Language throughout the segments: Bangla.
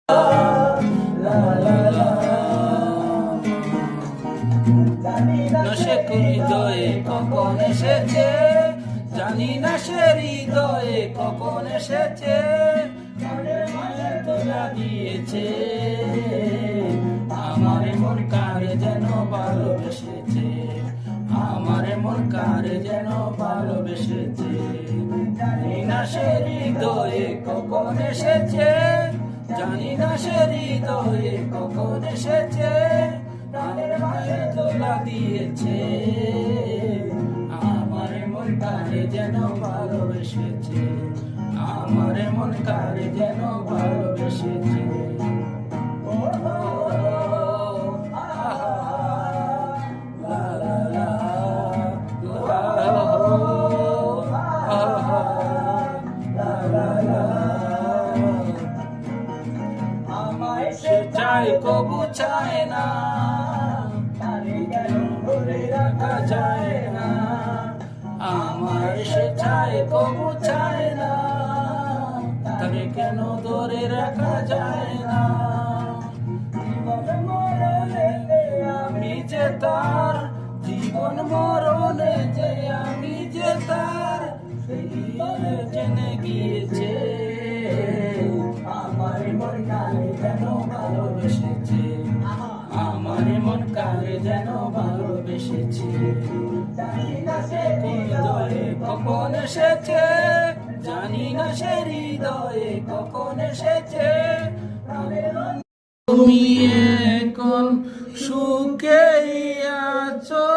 সে হৃদয়ে কখন এসেছে, জানি না সে হৃদয়ে কখন এসেছে, তোলা দিয়েছে আমার মন কারে যেন ভালোবেসেছে, আমার মন কারে যেন ভালোবেসেছে। জানি না সে হৃদয়ে কখন এসেছে, জানি না সে হৃদয়ে কখন এসেছে, প্রাণের মাঝে তোলা দিয়েছে আমার মন কারে যেন ভালোবেসেছে, আমার মন কারে যেন ভালোবেসেছে। আমায় সে চায় কবু চায় না, ধরে রাখা যায় না, আমার সে চায় কবু চায় না, তাকে কেন ধরে রাখা যায় না। আমি যে তার জীবন মরণে যে আমি যে তার জেনে গিয়েছে, আমার মন কারে যেন ভালোবেসেছে, আমার মন কারে যেন ভালোবেসেছে। জানি না সে হৃদয়ে কখন এসেছে, জানি না সে হৃদয়ে কখন এসেছে, তুমি এখন সুখে আছো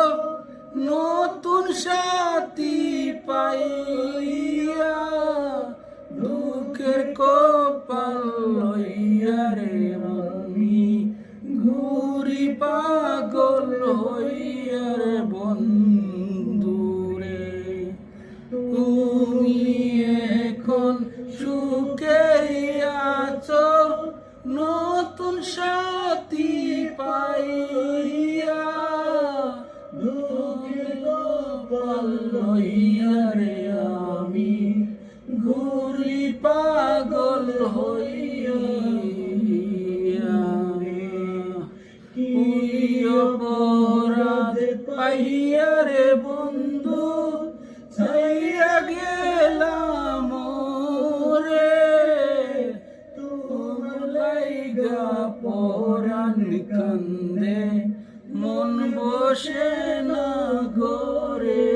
নতুন সাথী পাইয়া, দুঃখের কপাল লইয়া রে আমি ঘুরি পাগল হইয়া রে বন্ধু রে। তুমি এখন সুখে আছো নতুন সাথী পাইয়া, দুঃখের কপাল লইয়া রে আমি ঘুরি পাগল হইয়া। কি অপরাধ পাইয়া রে বন্ধু চাইয়া গেলাম রে, তোমার লাইগা পরাণ কান্দে মন বসে না ঘরে।